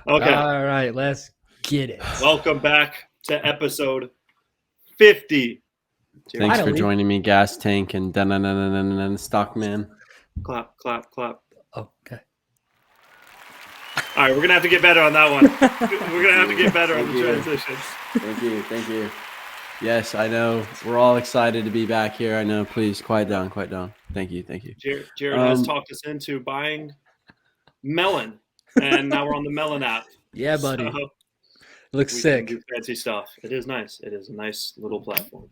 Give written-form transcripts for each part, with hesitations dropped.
Okay. All right, let's get it. Welcome back to episode 50. Thanks for Finally. joining me, Gas Tank and Stockman. Clap, clap, clap. Oh, okay. All right, we're going to have to get better on that one. We're going to have to get better on the transitions. Thank you. Yes, I know. We're all excited to be back here. I know. Please, quiet down. Thank you. Jared has talked us into buying melon, and now we're on the melon app. Yeah, buddy. So Looks we sick. can do fancy stuff. It is nice. It is a nice little platform.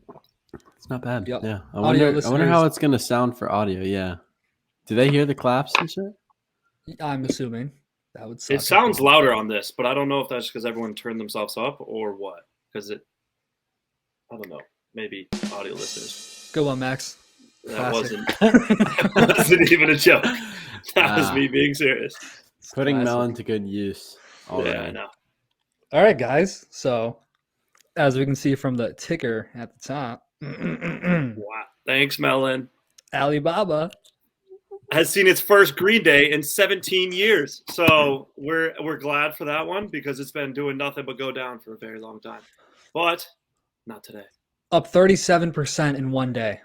It's not bad. Yep. Yeah. I Audio wonder how it's gonna sound for audio. Yeah. Do they hear the claps and shit? I'm assuming that would suck. It sounds louder on this, but I don't know if that's because everyone turned themselves up or what. Because I don't know. Maybe audio listeners. Good one, Max. That Classic. wasn't even a joke. That was me being serious. Putting Classic. melon to good use. Yeah, I know. All right, guys. So, as we can see from the ticker at the top, Wow. Thanks, Melon. Alibaba. Has seen its first green day in 17 years. So we're glad for that one because it's been doing nothing but go down for a very long time. But not today. Up 37% in one day.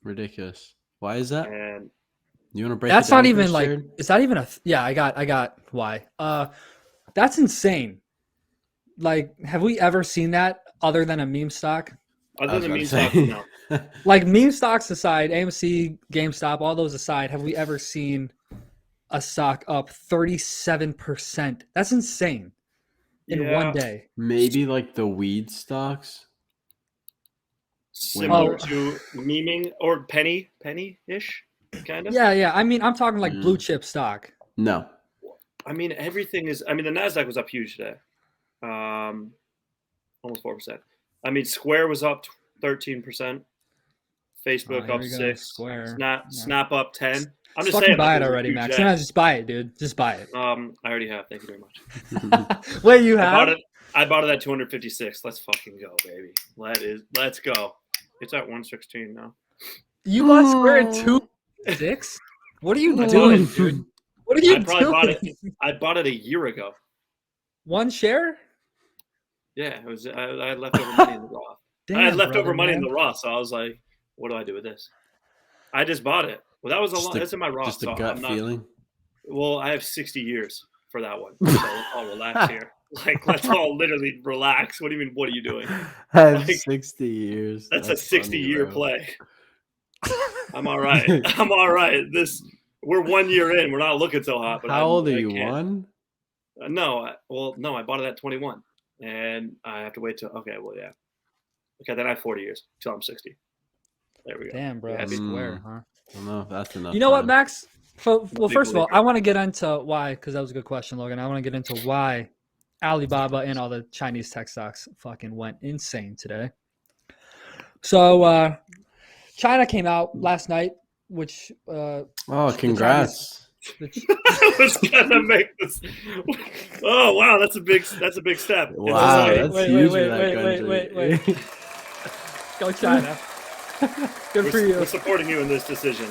Ridiculous. Why is that? And You want to break? That's it down not even first, like. Jared? Is that even a? Yeah, I got why. That's insane. Like, have we ever seen that other than a meme stock? other than I me was about to talking say. now. Like meme stocks aside, AMC, GameStop, all those aside, have we ever seen a stock up 37%? That's insane in one day. Maybe like the weed stocks. Similar Oh. to memeing or penny-ish, kind of. Yeah. I mean, I'm talking like Mm. blue chip stock. No. I mean, everything is. I mean, the Nasdaq was up huge today, almost 4%. I mean, Square was up 13%. Facebook Oh, here up we go, 6. Square. Snap up 10. I'm just Fucking saying. buy like, it there's a already, huge Max. edge. No, just buy it, dude. Just buy it. I already have. Thank you very much. Wait, you I have? bought it. I bought it at 256. Let's fucking go, baby. Let's go. It's at 116 now. You bought Square at 2.6? What are you I bought doing, it. dude? What are you I probably bought doing? it. I bought it a year ago. One share? Yeah, it was. I had leftover money in the Roth. Damn, I had leftover brother, money in man. the Roth, so I was like, "What do I do with this?" I just bought it. Well, that was a Just lot. a- That's in my Roth. Just a so gut I'm not, feeling. Well, I have 60 years for that one. So let's all relax here. Like, let's all literally relax. What do you mean? What are you doing? Has Like, 60 years. That's a 60-year funny, bro. play. I'm all right. I'm all right. We're 1 year in. We're not looking so hot. But How old are I you? can't. One? No. I bought it at 21, and I have to wait till. Okay, well, yeah. Okay, then I have 40 years till I'm 60. There we go. Damn, bro. Yeah, Square, huh? I don't know if that's enough. You know what, time. Max? Well, first of all, believer. I want to get into why, because that was a good question, Logan. I want to get into why Alibaba and all the Chinese tech stocks fucking went insane today. So, China came out last night, which Oh, congrats. I was gonna make this. Oh wow, that's a big step. Wow, It's that's huge for that wait. country. Go China. Good for we're you. supporting you in this decision.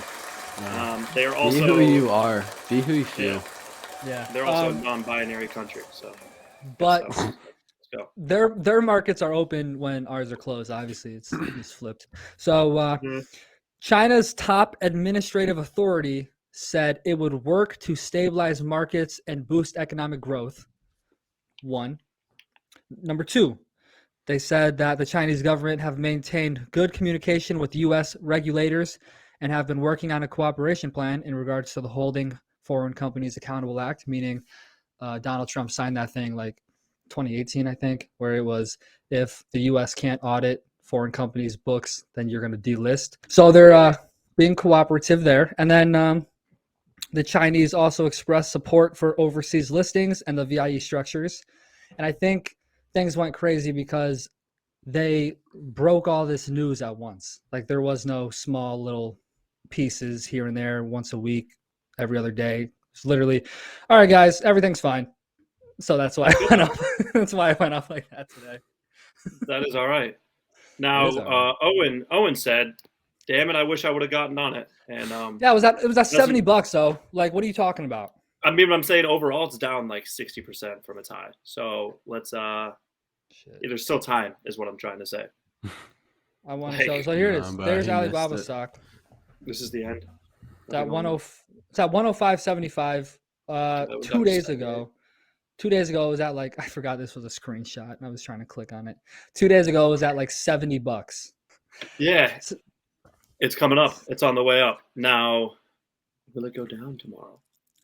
They are Be also who you are. Be who you feel. Yeah. they're also a non-binary country. So But let's go. their markets are open when ours are closed. Obviously, it's flipped. So Mhm. China's top administrative authority said it would work to stabilize markets and boost economic growth. One. Number two, they said that the Chinese government have maintained good communication with U.S. regulators and have been working on a cooperation plan in regards to the Holding Foreign Companies Accountable Act, meaning Donald Trump signed that thing like 2018, I think, where it was if the U.S. can't audit foreign companies' books, then you're going to delist. So they're being cooperative there. And then the Chinese also expressed support for overseas listings and the VIE structures. And I think things went crazy because they broke all this news at once. Like there was no small little pieces here and there once a week, every other day. It's literally, all right, guys, everything's fine. So that's why I went up. That's why I went up like that today. That is all right. Now, It is all Owen said, "Damn it, I wish I would have gotten on it." And Yeah, it was at Doesn't- $70 though. Like, what are you talking about? I mean, I'm saying overall it's down like 60% from its high. So let's Shit. there's still time, is what I'm trying to say. I want to Like, show. So here it Nah, is. bro, There's he missed Alibaba it. stock. this is the end. It's at 10. It's at 105.75. we're 2 down to days 78. ago. 2 days ago it was at like, I forgot this was a screenshot and I was trying to click on it. 2 days ago it was at like $70. Yeah, So- it's coming up. It's on the way up. Now, will it go down tomorrow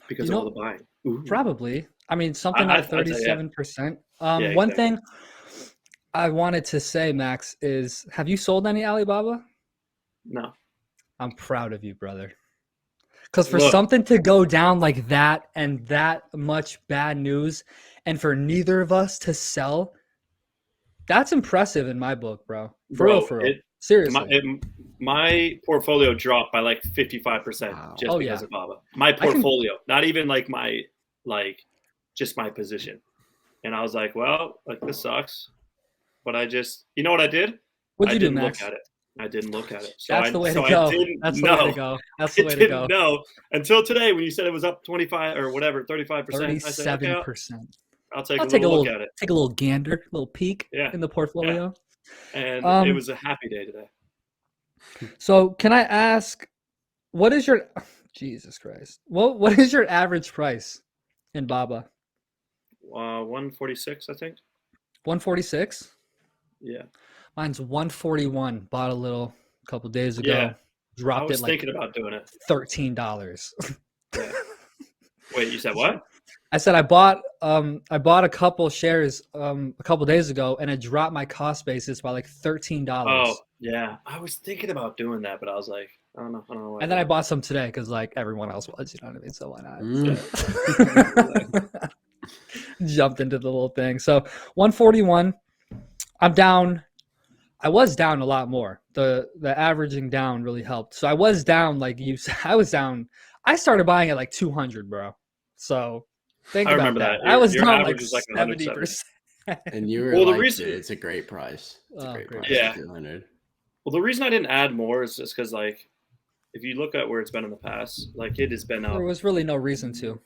because You of all know, the buying? Ooh. Probably. I mean, something I'd up say, yeah. 37%. Yeah, One exactly. thing I wanted to say, Max, is have you sold any Alibaba? No. I'm proud of you, brother. Because for Look. something to go down like that and that much bad news, and for neither of us to sell, that's impressive in my book, bro. For real, for real. Seriously. My portfolio dropped by like 55% Wow. just Oh, because yeah. of Baba. My portfolio, not even like my just my position. And I was like, well, like this sucks. But I just, you know what I did? What'd I you do, didn't Max? look at it. I didn't look at it. So That's I the way to I go. didn't That's the know. way to go. That's I the way to didn't go. know until today when you said it was up 25 or whatever, 35%. I said, okay, 37%. I'll take I'll a take a little look little at it. take a little gander, a little peek Yeah. in the portfolio. And it was a happy day today. So can I ask, what is your Jesus Christ? What is your average price in Baba? 146, I think. 146? Yeah. Mine's 141. Bought a couple days ago. Yeah. I Dropped was it like thinking about doing it. $13. Yeah. Wait, you said what? I said I bought a couple shares a couple days ago, and it dropped my cost basis by like $13. Oh, yeah. I was thinking about doing that, but I was like, I don't know why. And then I bought some today because like everyone else was, you know what I mean? So why not? Jumped into the little thing. So 141. I'm down. I was down a lot more. The averaging down really helped. So I was down like you said. I was down. I started buying at like 200, bro. So think I about remember that. that. I was Your down average like was like 70%. And you were Well, the like, reason- dude, it's a great price. It's a great price. Yeah. 200. Well, the reason I didn't add more is just because, like, if you look at where it's been in the past, like it has been up. There was really no reason to.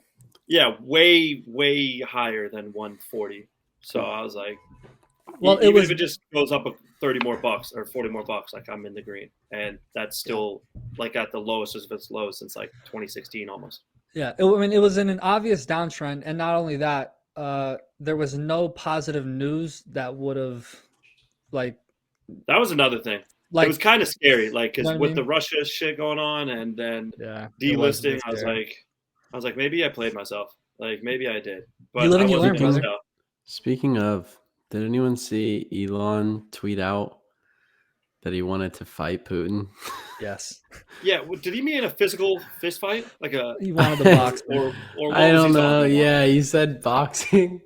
Yeah, way higher than 140. So I was like, well, even if it just goes up 30 more bucks or 40 more bucks, like I'm in the green, and that's still like at the lowest of its low since like 2016 almost. Yeah, I mean, it was in an obvious downtrend, and not only that, there was no positive news that would have, like, that was another thing. It was kind of scary, like because with the Russia shit going on, and then delisting, I was like, maybe I played myself. Like maybe I did, but you live and I you learn, wasn't brother. Speaking of, did anyone see Elon tweet out that he wanted to fight Putin? Yes. Yeah, did he mean a physical fist fight, like a? He wanted the box, or what I was don't he know. talking about? Yeah, he said boxing,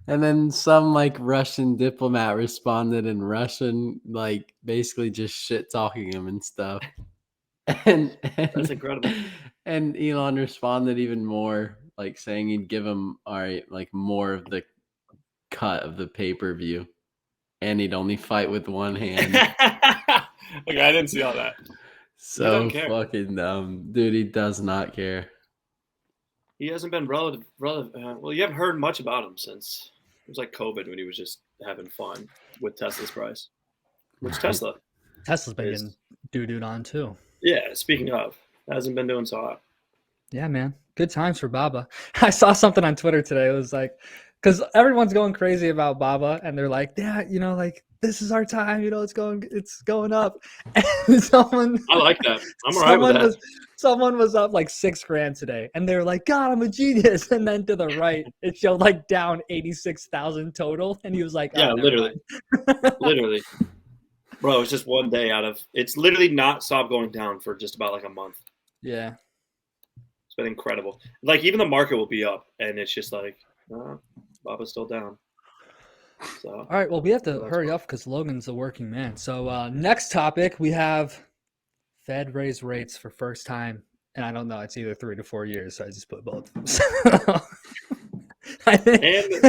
and then some like Russian diplomat responded in Russian, like basically just shit talking him and stuff. And That's incredible. And Elon responded even more, like saying he'd give him like more of the cut of the pay-per-view, and he'd only fight with one hand. Okay, I didn't see all that. So fucking dumb, dude. He does not care. He hasn't been relative. Well, you haven't heard much about him since it was like COVID when he was just having fun with Tesla's price. Which Tesla's been getting doo-dooed on too. Yeah, speaking of, hasn't been doing so hot. Yeah, man. Good times for Baba. I saw something on Twitter today. It was like, because everyone's going crazy about Baba, and they're like, yeah, you know, like this is our time. You know, it's going up. And someone, I like that. I'm alright with that. Someone was up like $6,000 today, and they were like, God, I'm a genius. And then to the right, it showed like down 86,000 total, and he was like, yeah, literally, literally. Bro, it's just one day it's literally not stopped going down for just about like a month. Yeah. It's been incredible. Like even the market will be up and it's just like, Baba's still down. So all right, well, we have to hurry up because Logan's a working man. So next topic, we have Fed raise rates for first time. And I don't know, it's either 3 to 4 years, so I just put both. I think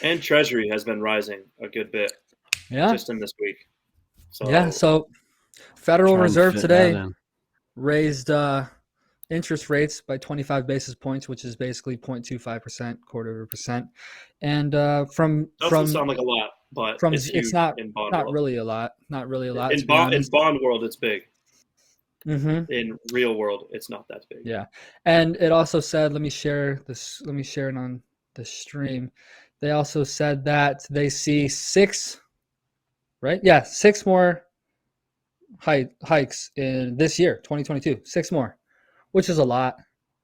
and Treasury has been rising a good bit. Yeah. Just in this week. So yeah, so Federal Reserve today raised interest rates by 25 basis points, which is basically 0.25%, quarter of a percent. And Doesn't sound like a lot, but it's it's huge not in bond not world. really a lot, not really a lot In to be honest. bond world, it's big. Mm-hmm. In real world, it's not that big. Yeah, and it also said, let me share this. Let me share it on the stream. They also said that they see 6, right? Yeah, 6 more hikes in this year, 2022. 6 more, which is a lot.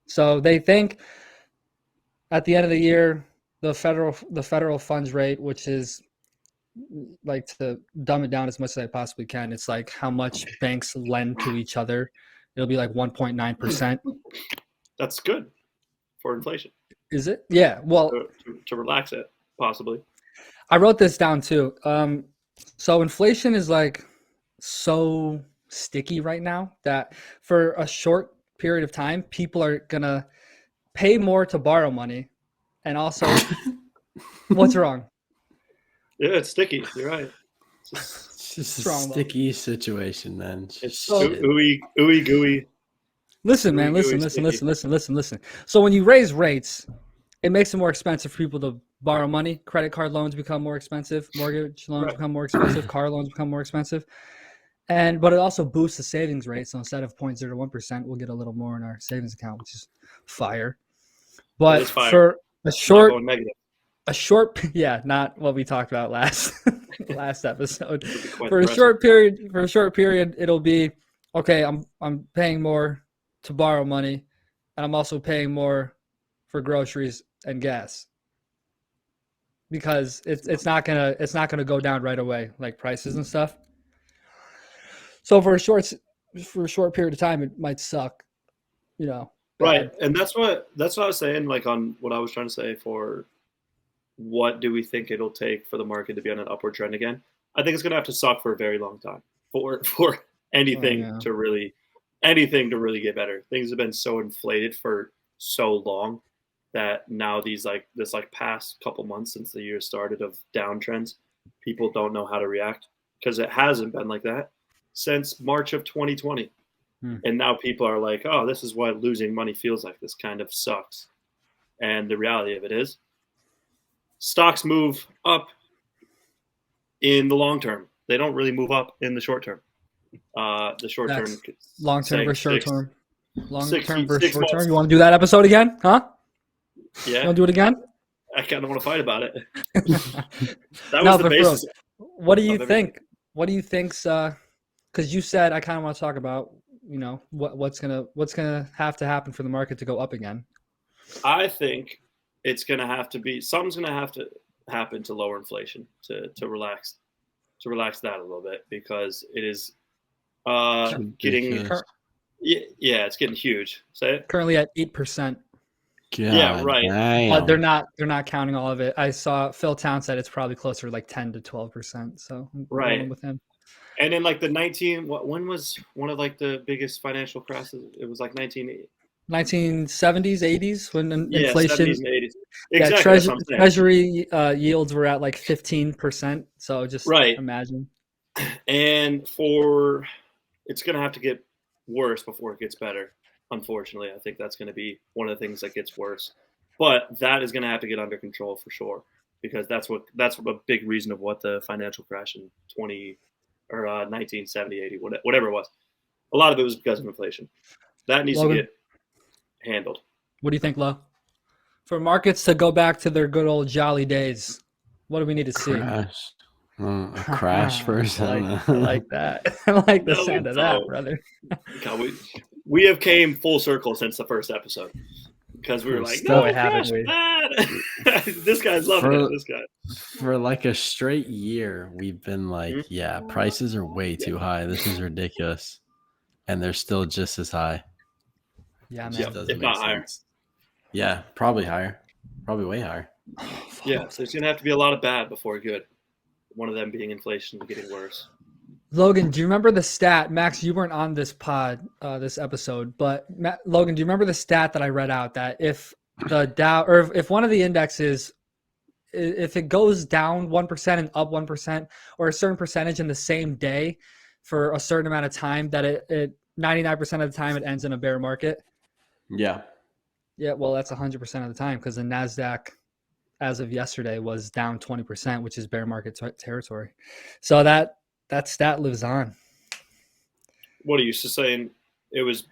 So they think at the end of the year, the federal funds rate, which is, like, to dumb it down as much as I possibly can, it's like how much banks lend to each other. It'll be like 1.9%. That's good for inflation. Is it? Yeah. Well, to relax it, possibly. I wrote this down too. So inflation is like so sticky right now that for a short period of time, people are gonna pay more to borrow money, and also, what's wrong? Yeah, it's sticky. You're right. It's just a Strong, though. sticky situation, man. It's So- ooey gooey. Listen, man. Really Listen. So when you raise rates, it makes it more expensive for people to borrow money. Credit card loans become more expensive. Mortgage loans Right. become more expensive. Car loans become more expensive. But it also boosts the savings rate. So instead of 0.01%, we'll get a little more in our savings account, which is fire. But is fire. for a Not short, going negative. yeah, not what we talked about last episode. It'll be quite For a impressive. short period, it'll be okay. I'm paying more to borrow money, and I'm also paying more for groceries and gas, because it's not gonna go down right away, like prices and stuff. So for a short period of time, it might suck, bad. Right, and that's what I was saying. Like, on what I was trying to say for what do we think it'll take for the market to be on an upward trend again? I think it's going to have to suck for a very long time for anything to really get better. Things have been so inflated for so long that now this past couple months since the year started of downtrends, people don't know how to react, because it hasn't been like that since March of 2020. And now people are like, oh, this is what losing money feels like. This kind of sucks. And the reality of it is, stocks move up in the long term. They don't really move up in the short term. The short term, long term versus short term. Long term versus short term. months. You want to do that episode again? Huh? Yeah. You want to do it again? I kind of want to fight about it. That No, was the but basis. What do you of everything. think? What do you think's? Because you said, I kind of want to talk about, what's gonna have to happen for the market to go up again. I think it's going to have to be something's going to have to happen to lower inflation to relax that a little bit, because it is getting Ridiculous. it's getting huge. Say it. Currently at 8%. Yeah, right. But they're not counting all of it. I saw Phil Town said it's probably closer to like 10 to 12%. So I'm Right. going with him. And then, like, when was one of like the biggest financial crashes? It was like 1970s, 80s when inflation. 70s and 80s. Yeah, Exactly. That's what I'm saying. treasury yields were at like 15%. So just imagine. And it's going to have to get worse before it gets better. Unfortunately, I think that's going to be one of the things that gets worse. But that is going to have to get under control for sure, because that's a big reason of what the financial crash in 1970, 80, whatever it was. A lot of it was because of inflation. That needs to get handled. What do you think, Lo? For markets to go back to their good old jolly days, what do we need to see? A crash first. I like that. I like the sound of that, brother. God, we have came full circle since the first episode, because we were like, no, crash bad. This guy's loving it. This guy. For like a straight year, we've been like, yeah, prices are way too high. This is ridiculous. And they're still just as high. Yeah, man. If not higher. Yeah, probably higher. Probably way higher. Yeah, so there's going to have to be a lot of bad before good. One of them being inflation getting worse. Logan, do you remember the stat? Max, you weren't on this this episode, but Logan, do you remember the stat that I read out, that if the Dow, or if one of the indexes, if it goes down 1% and up 1%, or a certain percentage in the same day for a certain amount of time, that it 99% of the time it ends in a bear market? Yeah. Yeah, well, that's 100% of the time because the Nasdaq, as of yesterday, was down 20%, which is bear market territory. So that stat lives on. What are you just saying? It was.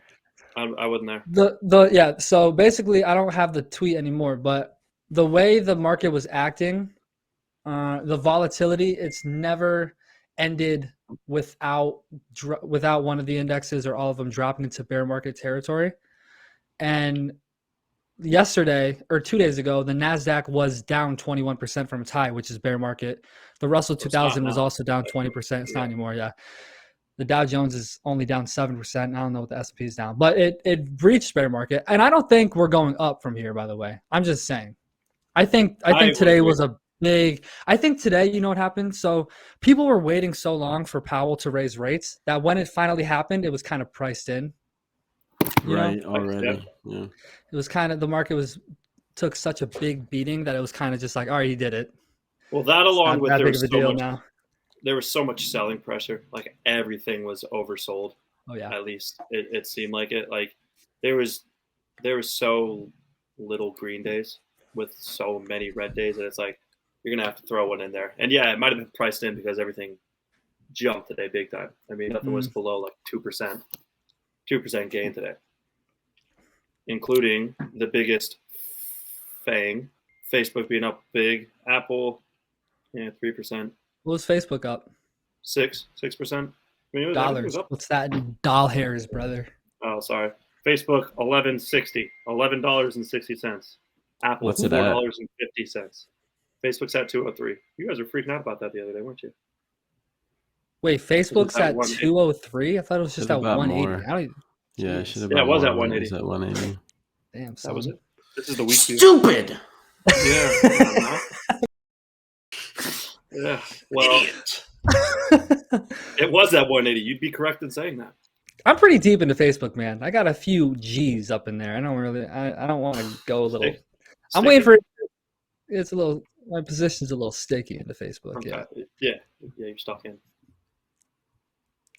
I wasn't there. Yeah. So basically, I don't have the tweet anymore, but the way the market was acting, the volatility, it's never ended without one of the indexes or all of them dropping into bear market territory. And yesterday or 2 days ago, the Nasdaq was down 21% from its high, which is bear market. The Russell 2000 was also down 20%. It's not anymore. Yeah. The Dow Jones is only down 7%. I don't know what the S&P is down, but it breached bear market. And I don't think we're going up from here, by the way. I'm just saying. I think today was a big. I think today, you know what happened? So people were waiting so long for Powell to raise rates that when it finally happened, it was kind of priced in. Right, already. Yeah. It was kind of, the market took such a big beating that it was kind of just like, all right, he did it. Well, that It's along not with that big of a deal now. There was so much selling pressure. Like everything was oversold. Oh yeah. At least it seemed like it. Like there was so little green days with so many red days that it's like you're gonna have to throw one in there. And yeah, it might have been priced in because everything jumped today big time. I mean, nothing was below like 2% gain today, including the biggest FANG, Facebook being up big, Apple, 3%. What was Facebook up? 6%. I mean, dollars. Was up. What's that in doll hairs, brother? Oh, sorry. Facebook $11.60. Apple What's it at? $4.50. Facebook's at 203. You guys were freaking out about that the other day, weren't you? Wait, Facebook's at 203? I thought it was just at 180. Yeah, it should have been. Yeah, it was at 180. It was at 180. Damn, son. That was it. This is the week. Stupid. Yeah. Yeah. Well, it was at 180. You'd be correct in saying that. I'm pretty deep into Facebook, man. I got a few G's up in there. I don't want to go a little. I'm waiting for it. It's a little. My position's a little sticky into Facebook. Okay. Yeah. You're stuck in.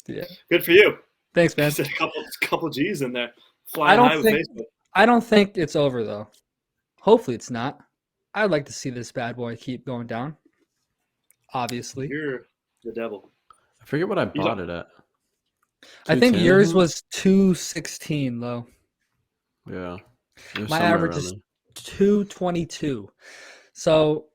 Yeah. Good for you. Thanks, man. A couple G's in there. Flying high with Facebook. I don't think it's over though. Hopefully, it's not. I'd like to see this bad boy keep going down. Obviously, you're the devil. I forget what I bought it at. I think yours was 216 low. Yeah. My average is 222. So,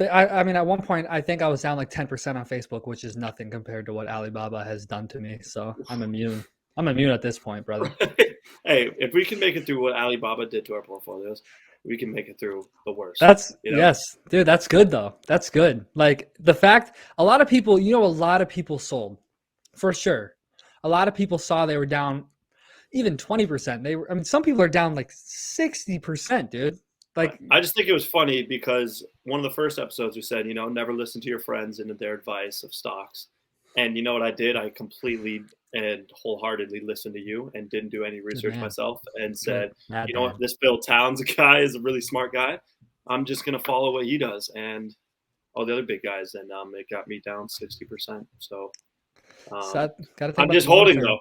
I mean, at one point, I think I was down like 10% on Facebook, which is nothing compared to what Alibaba has done to me. So I'm immune. I'm immune at this point, brother. Hey, if we can make it through what Alibaba did to our portfolios, we can make it through the worst. Yes, dude, that's good though. That's good. Like the fact a lot of people sold for sure. A lot of people saw they were down even 20%. Some people are down like 60%, dude. Like I just think it was funny because one of the first episodes we said, never listen to your friends and their advice of stocks. And you know what I did? I completely and wholeheartedly listened to you and didn't do any research myself and said, you know what, this Bill Towns guy is a really smart guy. I'm just going to follow what he does. And all the other big guys, and it got me down 60%. So I'm just holding though.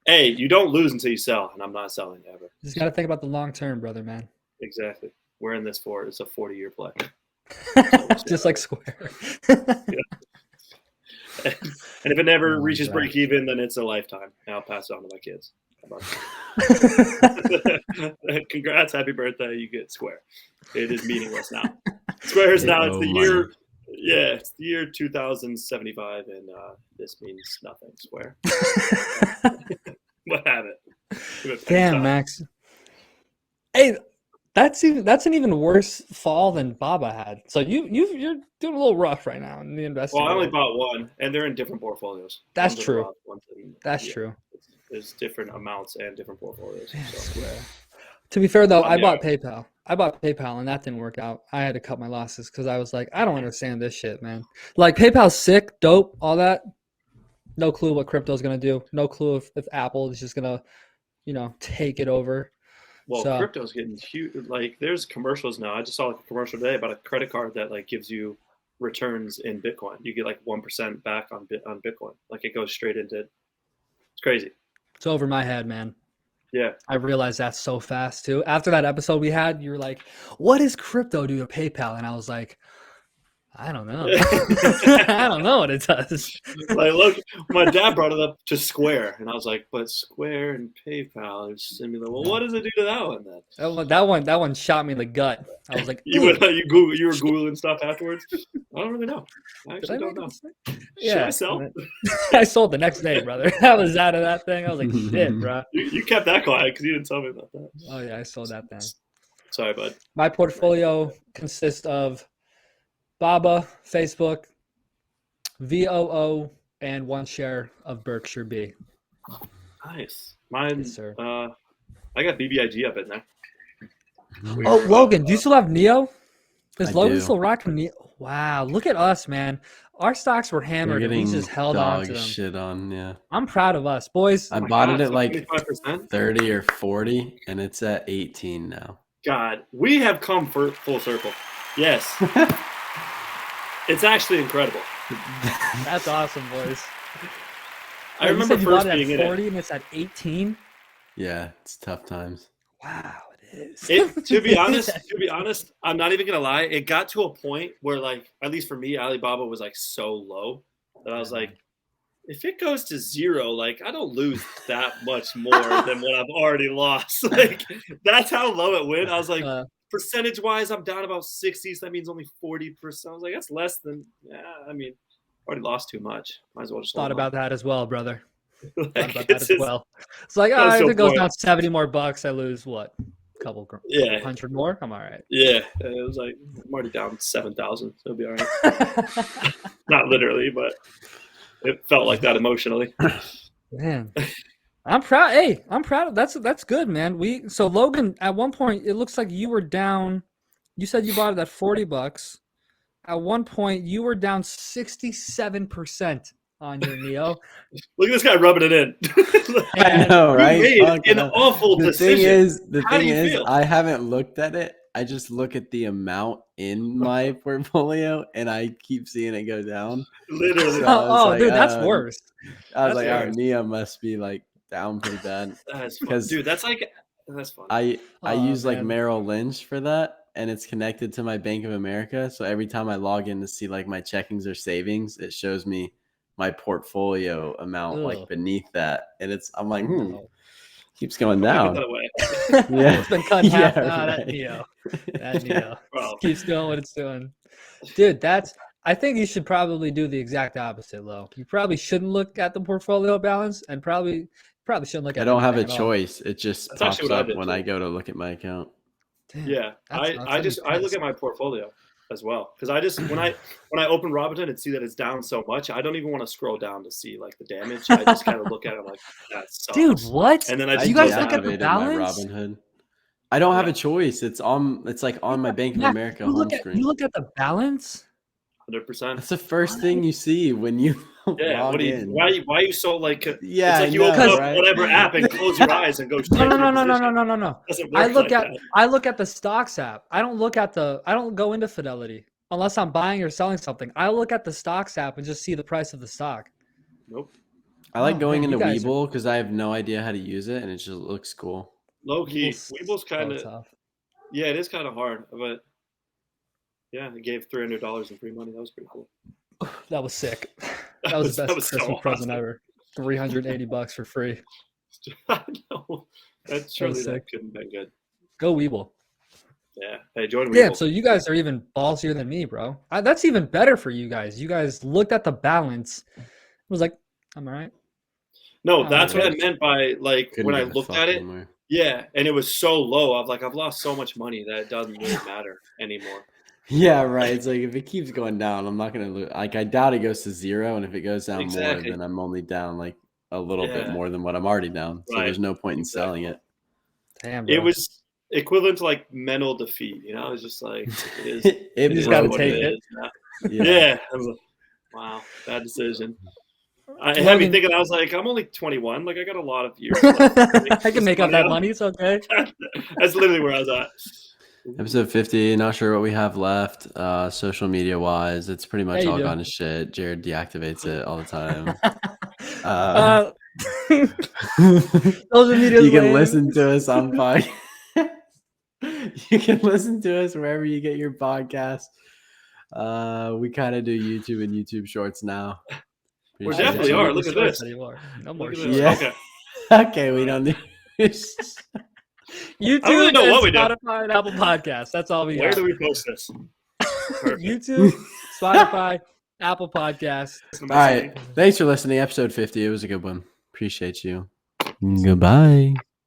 Hey, you don't lose until you sell, and I'm not selling ever. You just got to think about the long term, brother, man. Exactly. We're in this for it's a 40-year play. Just like Square. And if it never reaches break even, then it's a lifetime. And I'll pass it on to my kids. Congrats, happy birthday! You get Square. It is meaningless now. Square is now. It's the year. Yeah, it's the year 2075, and this means nothing. Square. What have it? Damn, Max. Hey, that's an even worse fall than Baba had. So you're doing a little rough right now in the investing. Well, I only bought one, and they're in different portfolios. That's true. That's true. There's different amounts and different portfolios. So. To be fair, though, I bought PayPal. And that didn't work out. I had to cut my losses because I was like, I don't understand this shit, man. Like PayPal's sick, dope, all that. No clue what crypto's gonna do. No clue if Apple is just gonna, take it over. Well, crypto's getting huge. Like, there's commercials now. I just saw a commercial today about a credit card that gives you returns in Bitcoin. You get 1% back on Bitcoin. Like, it goes straight into. It's crazy. It's over my head, man. Yeah. I realized that so fast too. After that episode we had, you were like, "What does crypto do to PayPal?" And I was like, "I don't know. I don't know what it does." Like, look, my dad brought it up to Square, and I was like, "But Square and PayPal are similar. Well, what does it do to that one then?" That one shot me in the gut. I was like, You "Ooh, were googling stuff afterwards. I don't really know. I did I actually don't make a know. mistake?" Should I Yeah. sell? and then- I sold the next day, brother. I was out of that thing. I was like, "Shit, bro." You kept that quiet because you didn't tell me about that. Oh yeah, I sold that thing. Sorry, bud. My portfolio consists of Baba, Facebook, VOO, and 1 share of Berkshire B. Nice. Mine. Yes, sir. I got BBIG up in there. Oh, Logan, do you still have Neo? Is I Logan do. still rocking Neo? Wow, look at us, man. Our stocks were You're hammered, and we getting just held on to dog them. shit on, yeah. I'm proud of us, boys. I my bought God, it at so like 25%? 30 or 40, and it's at 18 now. God, we have come full circle. Yes, it's actually incredible. That's awesome, boys. I remember you said you first bought it being at in 40 and it's at 18. Yeah, it's tough times. Wow, it is. To be honest, I'm not even gonna lie. It got to a point where, like, at least for me, Alibaba was like so low that I was like, if it goes to zero, like, I don't lose that much more than what I've already lost. Like, that's how low it went. I was like, percentage wise, I'm down about 60, so that means only 40%. I was like, that's less than. Yeah, I mean, already lost too much. Might as well just Thought about that as well, brother. Like, Thought about that as well. It's like, That's if the it goes point. down 70 more bucks, I lose what? Couple hundred more? I'm all right. Yeah, it was like I'm already down 7,000, so it'll be all right. Not literally, but it felt like that emotionally. Man, I'm proud. Hey, I'm proud. That's good, man. So Logan, at one point, it looks like you were down. You said you bought it at $40. At one point, you were down 67% on your Neo. Look at this guy rubbing it in. I know, right? You made an awful decision. The How do thing you is, feel? I haven't looked at it. I just look at the amount in my portfolio, and I keep seeing it go down. Literally. So I was like, dude, that's worse. I was That's like, oh, worse. Nia must be like down pretty bad. That's fun. Dude, that's fun. I use like man. Merrill Lynch for that, and it's connected to my Bank of America. So every time I log in to see like my checkings or savings, it shows me my portfolio amount like beneath that, and I'm like, keeps going down. Yeah, it's been cut in half. Right. That Neo keeps doing what it's doing, dude. I think you should probably do the exact opposite, Lo. You probably shouldn't look at the portfolio balance, and probably shouldn't look at. I don't have a anything at all. choice. It just pops up when I go to look at my account. Damn, Yeah, I look at my portfolio as well, because I just when I open Robinhood and see that it's down so much, I don't even want to scroll down to see like the damage. I just kind of look at it like, that sucks. Dude, what? And then you guys look at the balance? My Robinhood. I don't have a choice. It's like on my Bank of America home screen. You look at the balance. 100%. That's the first thing you see when you log in. Why are you so like? Yeah, it's like you open up whatever app and close your eyes and go. No. I look at the stocks app. I don't go into Fidelity unless I'm buying or selling something. I look at the stocks app and just see the price of the stock. Nope. I like going into Webull because I have no idea how to use it and it just looks cool. Low key, Webull's kind of tough. Yeah, it is kind of hard, but yeah, it gave $300 in free money. That was pretty cool. That was sick. That was the best Christmas present ever. $380 for free. I know. That couldn't have been good. Go Webull. Yeah. Hey, join Webull. Damn, so you guys are even ballsier than me, bro. That's even better for you guys. You guys looked at the balance. It was like, I'm all right. No, that's what I meant by like when I looked at it. Anymore. Yeah, and it was so low. I've lost so much money that it doesn't really matter anymore. Yeah, right. It's like if it keeps going down, I'm not gonna lose. Like I doubt it goes to zero, and if it goes down more, then I'm only down like a little bit more than what I'm already down. So there's no point in selling it. Damn, bro. It was equivalent to like mental defeat. You know, it's just like it is. You just gotta take it. Yeah. Wow, bad decision. I had me thinking. I was like, I'm only 21. Like I got a lot of years left. I can make up that money. It's okay. That's literally where I was at. Episode 50, not sure what we have left social media wise. It's pretty much all gone to shit. Jared deactivates it all the time. Social media. You can listen to us on podcast. You can listen to us wherever you get your podcasts. We kind of do YouTube and YouTube Shorts now. We Appreciate definitely you. are. Look at this. Anymore. No more Look at shorts. this. Yeah. Okay. Okay, we don't do. YouTube I don't really know and what we do. Spotify and Apple Podcasts. That's all we Where got. do we post this? Perfect. YouTube, Spotify, Apple Podcasts. All right. Thanks for listening. Episode 50. It was a good one. Appreciate you. Goodbye.